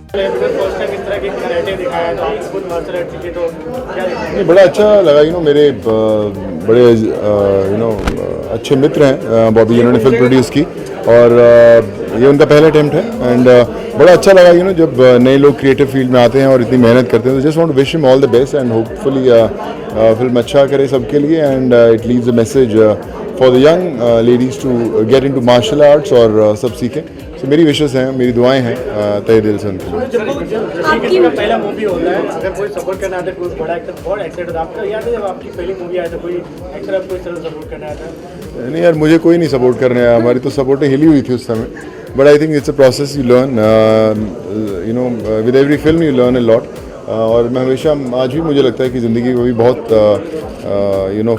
नहीं, बड़ा अच्छा लगा। मेरे बड़े अच्छे मित्र हैं बॉबी, जिन्होंने फिल्म प्रोड्यूस की, और ये उनका पहला अटेम्प्ट है। एंड बड़ा अच्छा लगा जब नए लोग क्रिएटिव फील्ड में आते हैं और इतनी मेहनत करते हैं। तो just want to wish him all the best and hopefully film अच्छा करे सबके लिए, and it leaves a message for the young ladies to get into martial arts और सब सीखें। तो मेरी विशेस हैं, मेरी दुआएं हैं तहे दिल से उनके लिए। आपका पहला मूवी होता है, अगर कोई सपोर्ट करना आता है, कोई बड़ा एक्टर बहुत एक्साइटेड होता है। आपको याद है जब आपकी पहली मूवी आई तो कोई एक्टर आपको इस तरह सपोर्ट करना आता है? नहीं यार, मुझे कोई नहीं सपोर्ट करने आया। हमारी तो सपोर्टें हिली हुई थी उस समय। But I think it's a process, you learn with every film you learn a lot. और मैं हमेशा, आज भी मुझे लगता है कि ज़िंदगी में भी बहुत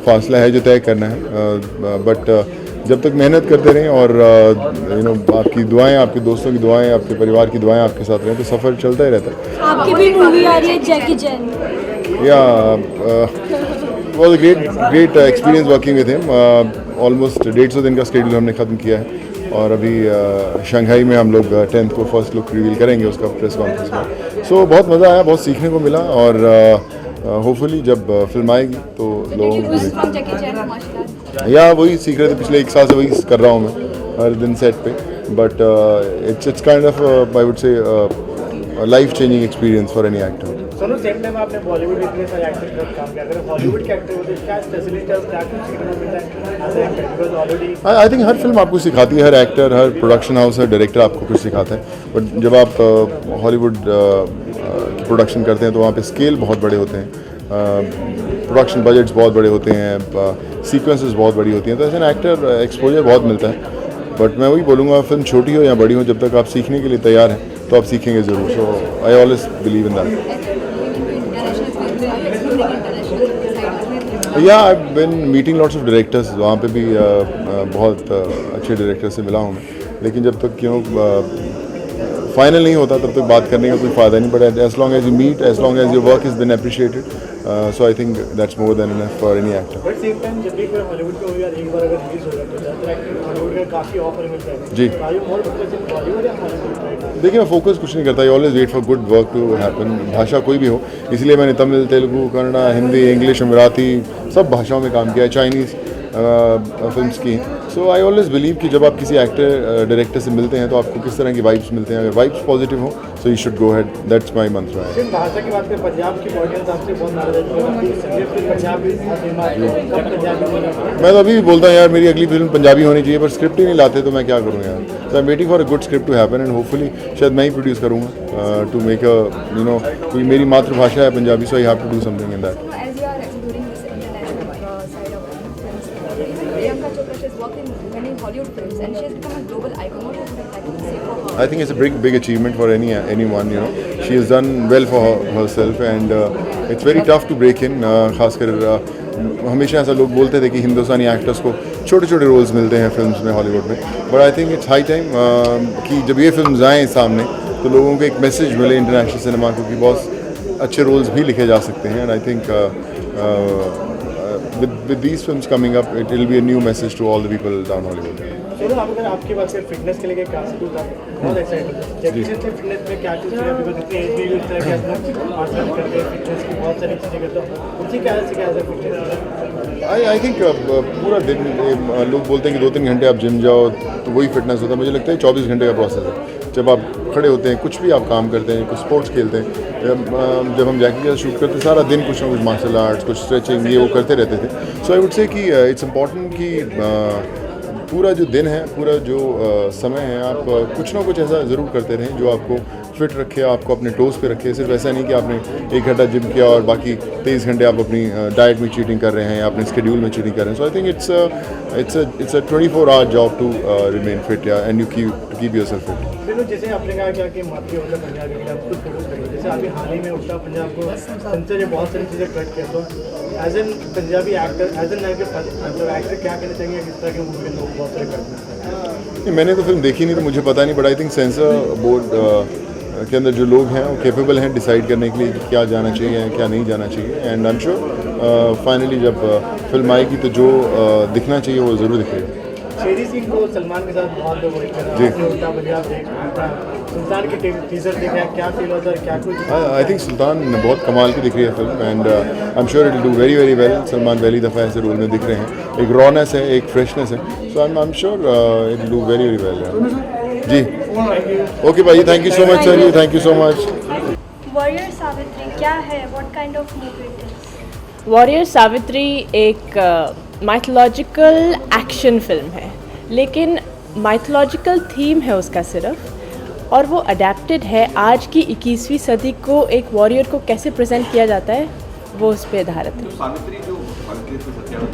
फासला है जो तय करना है। बट जब तक मेहनत करते रहें और आपकी दुआएं, आपके दोस्तों की दुआएं, आपके परिवार की दुआएं आपके साथ रहें, तो सफ़र चलता ही रहता है। आपकी भी मूवी आ रही है जैकी चैन। या was a great experience working with him. Almost 150 दिन का शेड्यूल हमने ख़त्म किया है, और अभी शंघाई में हम लोग 10th को फर्स्ट लुक रिवील करेंगे उसका प्रेस कॉन्फ्रेंस में। सो बहुत मज़ा आया, बहुत सीखने को मिला, और होपफुली जब फिल्म आएगी तो लोग, या वही सीख रहे थे पिछले 1 साल से, वही कर रहा हूँ मैं हर दिन सेट पे। But it's kind of I would say life changing experience for any actor. Sonu, same time आपने बॉलीवुड में इतने सारे एक्टर के साथ काम किया, अगर हॉलीवुड के एक्टर होते क्या स्पेशलिस्ट है, क्या कुछ सीखने को मिलता है as an actor? Because already I think हर फिल्म आपको सिखाती है, हर एक्टर, हर प्रोडक्शन हाउस, हर डायरेक्टर आपको कुछ सिखाता है। बट जब आप हॉलीवुड की प्रोडक्शन करते हैं तो वहाँ पे स्केल बहुत बड़े होते हैं, प्रोडक्शन बजट्स बहुत बड़े होते हैं, सीक्वेंसेस बहुत बड़ी होती हैं, तो एज एन एक्टर एक्सपोजर बहुत मिलता है। बट मैं वही बोलूँगा, फिल्म छोटी हो या बड़ी हो, जब तक आप सीखने के लिए तैयार हैं तो आप सीखेंगे ज़रूर। So I always believe in that. या I been meeting lots of directors, वहाँ पे भी बहुत अच्छे डायरेक्टर से मिला हूँ मैं। लेकिन जब तक फाइनल नहीं होता तब तक बात करने का कोई फ़ायदा नहीं। But as long as you meet, as long as your work is been appreciated, so I think that's more than enough for any actor. But same time जब भी कोई हॉलीवुड की मूवी एक बार अगर रिलीज हो जाती है, ज़्यादातर एक्टर हॉलीवुड का काफ़ी ऑफर मिलता है जी। Are you more focus in Bollywood या हॉलीवुड? देखिए, मैं फोकस कुछ नहीं करता, I always wait for good work to happen, भाषा कोई भी हो। इसलिए मैंने तमिल, तेलुगु, कन्नड़ा, हिंदी, इंग्लिश, मराठी, सब भाषाओं में काम किया है, चाइनीज़ फिल्म्स की। सो आई ऑलवेज बिलीव कि जब आप किसी एक्टर डायरेक्टर से मिलते हैं तो आपको किस तरह की वाइब्स मिलते हैं। अगर वाइब्स पॉजिटिव हो so you should go head, that's my मंत्र है। सिर्फ भाषा की बात करें, पंजाब की ऑडियंस आपसे बहुत नाराज है, पंजाबी मैं तो अभी भी बोलता हूँ यार, मेरी अगली फिल्म पंजाबी होनी चाहिए, पर स्क्रिप्ट ही नहीं लाते तो मैं क्या करूँ यार। So I am waiting for a good script to happen, and hopefully शायद मैं ही प्रोड्यूस करूँगा टू मेक अ क्योंकि मेरी मातृभाषा है Punjabi, so I have to do something in that. Hollywood films, and she has become a global icon. What would you like to say for her? I think it's a big achievement for anyone. She has done well for herself, and it's very tough to break in. खासकर हमेशा ऐसा लोग बोलते थे कि हिंदुस्तानी actors को छोटे छोटे रोल्स मिलते हैं फिल्म्स में, हॉलीवुड में। But I think it's high time कि जब ये फिल्म्स आएँ सामने तो लोगों को एक मैसेज मिले इंटरनेशनल सिनेमा को कि बहुत अच्छे रोल्स भी लिखे जा सकते हैं। And I think with these films coming up, it will be a new message to all the people down Hollywood. चलो, आप अगर आपकी बात करें फिटनेस के लिए क्या स्कूल था, बहुत एक्साइटेड है जैसे फिटनेस में क्या चीज़ है, बिकॉज़ इतने एज में इस तरह के अपना मार्शल करते हैं, फिटनेस की बहुत सारी चीज़ें करते हो, उसी क्या है फिटनेस? आई थिंक पूरा दिन लोग बोलते हैं कि 2-3 घंटे आप जिम जाओ तो वही फिटनेस होता है। मुझे लगता है 24 घंटे का प्रोसेस है। जब आप खड़े होते हैं, कुछ भी आप काम करते हैं, कुछ स्पोर्ट्स खेलते हैं, जब हम जैकी के साथ शूट करते सारा दिन कुछ ना कुछ मार्शल आर्ट्स, कुछ स्ट्रेचिंग, ये वो करते रहते थे। सो आई वुड से कि इट्स इम्पॉर्टेंट कि पूरा जो दिन है, पूरा जो समय है, आप कुछ ना कुछ ऐसा ज़रूर करते रहें जो आपको फिट रखे, आपको अपने टोज़ पे रखे। सिर्फ ऐसा नहीं कि आपने 1 घंटा जिम किया और बाकी 23 घंटे आप अपनी डाइट में चीटिंग कर रहे हैं या अपने स्केड्यूल में चीटिंग कर रहे हैं। So I think it's a 24-hour job to remain fit, या and you keep yourself fit. जैसे आपने कहा क्या कि मातृ उल्टा पंजाब के लिए आप खुद फोकस करेंगे, जैसे अभी हाल ही में उल्टा पंजाब को संसद बहुत सारी चीज़ें कट किया, तो as an Punjabi actor, as an actor क्या कहना चाहिए किस तरह के मूवी लोग बहुत सारे करते हैं? मैंने तो फिल्म देखी नहीं तो मुझे पता नहीं, but I think sensor board के अंदर जो लोग हैं वो कैपेबल हैं डिसाइड करने के लिए कि क्या जाना चाहिए क्या नहीं जाना चाहिए। And I am sure finally जब फिल्म आएगी तो जो दिखना चाहिए वो ज़रूर दिखेगा। शेरी सिंह को सलमान के साथ बहुत लोग वेट कर रहे हैं, उल्टा पंजाब देख सुल्तान की टीजर देखा, क्या फील होता है, क्या कुछ? आई थिंक सुल्तान बहुत कमाल की दिख रही है film and I am sure it will do very very well. Salman पहली दफ़ा ऐसे रोल में दिख रहे हैं, एक रॉनेस है, एक फ्रेशनेस है, so I am sure it will do very very well. जी ओके भाई, thank you so much sir, you thank you so much. Warrior Savitri क्या है? What kind of movie it is? Warrior Savitri एक mythological action film है, लेकिन mythological theme है उसका सिर्फ, और वो अडेप्टेड है आज की 21वीं सदी को एक वॉरियर को कैसे प्रेजेंट किया जाता है वो उस पर आधारित है। सावित्री जो सावित्री को सत्यावन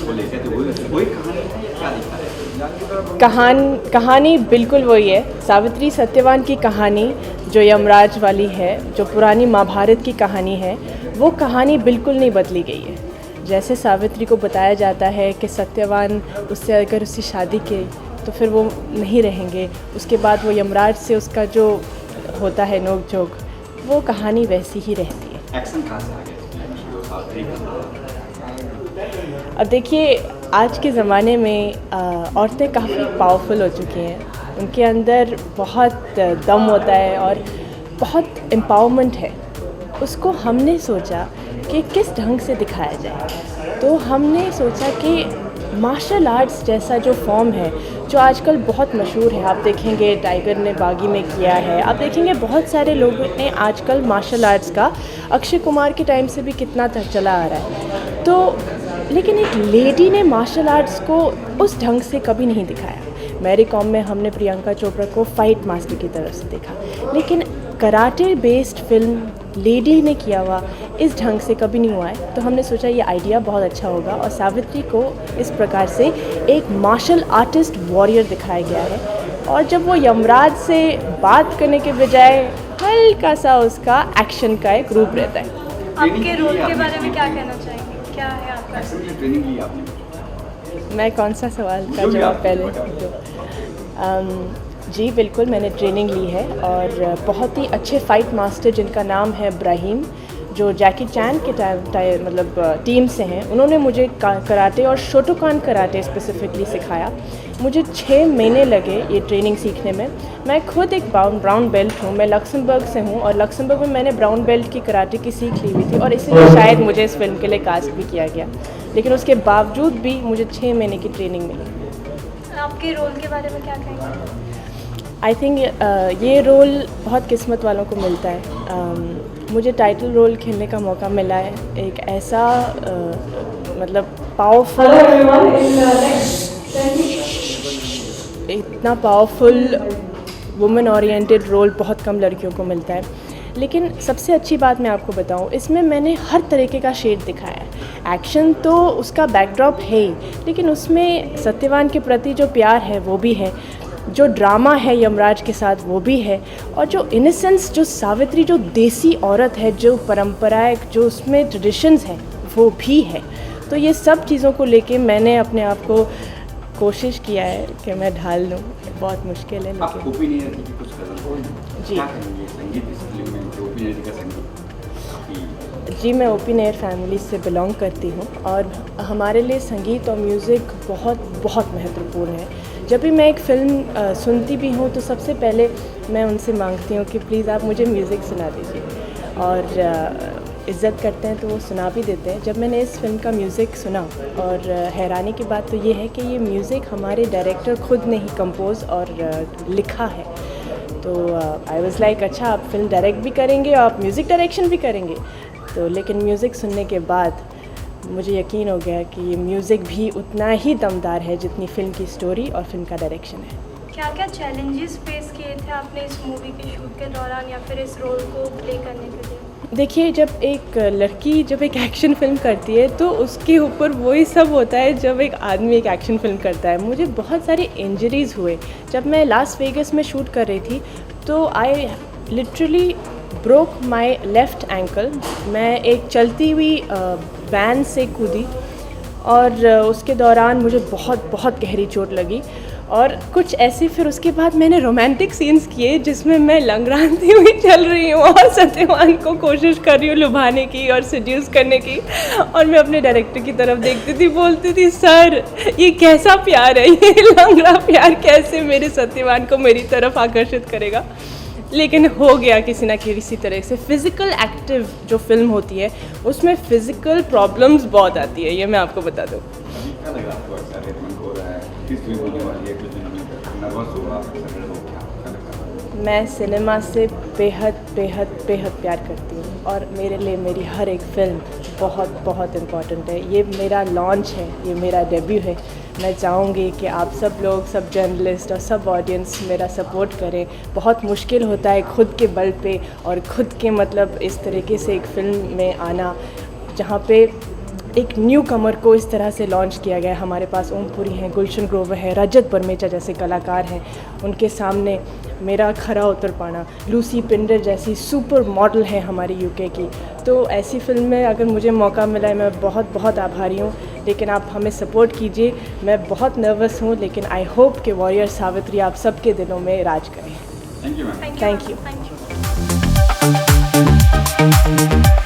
को लेकर थे वही कहानी क्या दिखा रहे हैं? कहानी बिल्कुल वही है। सावित्री सत्यवान की कहानी जो यमराज वाली है, जो पुरानी महाभारत की कहानी है, वो कहानी बिल्कुल नहीं बदली गई है। जैसे सावित्री को बताया जाता है कि सत्यवान उससे अगर उससे शादी की तो फिर वो नहीं रहेंगे, उसके बाद वो यमराज से उसका जो होता है नोक झोंक, वो कहानी वैसी ही रहती है। एक्शन कहाँ से आ गया सावित्री का? अब देखिए, आज के ज़माने में औरतें काफ़ी पावरफुल हो चुकी हैं, उनके अंदर बहुत दम होता है और बहुत एम्पावरमेंट है। उसको हमने सोचा कि किस ढंग से दिखाया जाए, तो हमने सोचा कि मार्शल आर्ट्स जैसा जो फॉर्म है जो आजकल बहुत मशहूर है, आप देखेंगे टाइगर ने बागी में किया है, आप देखेंगे बहुत सारे लोगों ने आजकल मार्शल आर्ट्स का, अक्षय कुमार के टाइम से भी कितना तक चला आ रहा है, तो लेकिन एक लेडी ने मार्शल आर्ट्स को उस ढंग से कभी नहीं दिखाया। मैरी कॉम में हमने प्रियंका चोपड़ा को फाइट मास्टर की तरफ से देखा, लेकिन कराटे बेस्ड फिल्म लेडी ने किया हुआ इस ढंग से कभी नहीं हुआ है, तो हमने सोचा ये आइडिया बहुत अच्छा होगा और सावित्री को इस प्रकार से एक मार्शल आर्टिस्ट वॉरियर दिखाया गया है। और जब वो यमराज से बात करने के बजाय हल्का सा उसका एक्शन का एक रूप रहता है। आपके रोल के बारे में क्या कहना चाहेंगे? क्या है आपका? एक्शन की ट्रेनिंग ली आपने? मैं कौन सा सवाल का जवाब पहले दो? जी बिल्कुल, मैंने ट्रेनिंग ली है और बहुत ही अच्छे फ़ाइट मास्टर जिनका नाम है इब्राहिम, जो जैकी चैन के मतलब टीम से हैं, उन्होंने मुझे कराटे और शोटोकान कराटे स्पेसिफिकली सिखाया। मुझे 6 महीने लगे ये ट्रेनिंग सीखने में। मैं खुद एक ब्राउन बेल्ट हूँ, मैं लक्समबर्ग से हूँ और लक्समबर्ग में मैंने ब्राउन बेल्ट की कराटे की सीख ली हुई थी और इसीलिए शायद मुझे इस फिल्म के लिए कास्ट भी किया गया, लेकिन उसके बावजूद भी मुझे 6 महीने की ट्रेनिंग मिली। आपके रोल के बारे में क्या कहेंगे? आई थिंक ये रोल बहुत किस्मत वालों को मिलता है। मुझे टाइटल रोल खेलने का मौका मिला है, एक ऐसा मतलब पावरफुल, इतना पावरफुल वुमेन ओरिएंटेड रोल बहुत कम लड़कियों को मिलता है। लेकिन सबसे अच्छी बात मैं आपको बताऊं, इसमें मैंने हर तरीके का शेड दिखाया है। एक्शन तो उसका बैकड्रॉप है ही, लेकिन उसमें सत्यवान के प्रति जो प्यार है वो भी है, जो ड्रामा है यमराज के साथ वो भी है, और जो इनोसेंस, जो सावित्री, जो देसी औरत है, जो परंपराएं, जो उसमें ट्रेडिशंस हैं वो भी है। तो ये सब चीज़ों को लेके मैंने अपने आप को कोशिश किया है कि मैं ढाल लूँ। बहुत मुश्किल है आप लेकिन ओपिनियन की कुछ कदर जी। क्या कहेंगे संगीत इस फिल्म में जो ओपिनियन का संगीत काफ़ी? जी, मैं ओपन एयर फैमिली से बिलोंग करती हूँ और हमारे लिए संगीत और म्यूज़िक बहुत बहुत महत्वपूर्ण है। जब भी मैं एक फ़िल्म सुनती भी हूँ तो सबसे पहले मैं उनसे मांगती हूँ कि प्लीज़ आप मुझे म्यूज़िक सुना दीजिए, और इज़्ज़त करते हैं तो वो सुना भी देते हैं। जब मैंने इस फिल्म का म्यूज़िक सुना, और हैरानी की बात तो ये है कि ये म्यूज़िक हमारे डायरेक्टर खुद ने ही कंपोज़ और लिखा है। तो आई वाज़ लाइक, अच्छा आप फिल्म डायरेक्ट भी करेंगे और आप म्यूज़िक डायरेक्शन भी करेंगे। तो लेकिन म्यूज़िक सुनने के बाद मुझे यकीन हो गया कि ये म्यूज़िक भी उतना ही दमदार है जितनी फ़िल्म की स्टोरी और फिल्म का डायरेक्शन है। क्या क्या चैलेंजेस फेस किए थे आपने इस मूवी के शूट के दौरान या फिर इस रोल को प्ले करने के लिए? देखिए, जब एक लड़की जब एक एक्शन फ़िल्म करती है तो उसके ऊपर वही सब होता है जब एक आदमी एक एक्शन फ़िल्म करता है। मुझे बहुत सारे इंजरीज़ हुए। जब मैं लास वेगस में शूट कर रही थी तो I literally broke my left ankle. मैं एक चलती हुई वैन से कूदी और उसके दौरान मुझे बहुत बहुत गहरी चोट लगी और कुछ ऐसे फिर उसके बाद मैंने रोमांटिक सीन्स किए जिसमें मैं लंगड़ाती हुई चल रही हूँ और सत्यवान को कोशिश कर रही हूँ लुभाने की और सेड्यूस करने की, और मैं अपने डायरेक्टर की तरफ देखती थी, बोलती थी सर ये कैसा प्यार है, ये लंगड़ा प्यार कैसे मेरे सत्यवान को मेरी तरफ आकर्षित करेगा। लेकिन हो गया किसी ना किसी तरह से। फिज़िकल एक्टिव जो फिल्म होती है उसमें फ़िज़िकल प्रॉब्लम्स बहुत आती है, ये मैं आपको बता दूँ। अभी क्या लगा आपको, एक्साइटमेंट हो रहा है, किस फिल्म होने वाली है, कुछ दिनों में नर्वस हो आप, एक्साइटेड हो, क्या लगा? मैं सिनेमा से बेहद बेहद बेहद प्यार करती हूँ और मेरे लिए मेरी हर एक फ़िल्म बहुत बहुत इम्पॉर्टेंट है। ये मेरा लॉन्च है, ये मेरा डेब्यू है। मैं चाहूँगी कि आप सब लोग, सब जर्नलिस्ट और सब ऑडियंस मेरा सपोर्ट करें। बहुत मुश्किल होता है खुद के बल पे और खुद के मतलब इस तरीके से एक फ़िल्म में आना जहाँ पे एक न्यू कमर को इस तरह से लॉन्च किया गया है। हमारे पास ओमपुरी हैं, गुलशन ग्रोवर है, रजत बरमेचा जैसे कलाकार हैं, उनके सामने मेरा खरा उतर पाना, लूसी पिंडर जैसी सुपर मॉडल है हमारी यूके की। तो ऐसी फिल्म में अगर मुझे मौका मिला है मैं बहुत बहुत आभारी हूँ, लेकिन आप हमें सपोर्ट कीजिए। मैं बहुत नर्वस हूँ, लेकिन आई होप कि वॉरियर सावित्री आप सबके दिलों में राज करें। Thank you ma'am. Thank you. Thank you.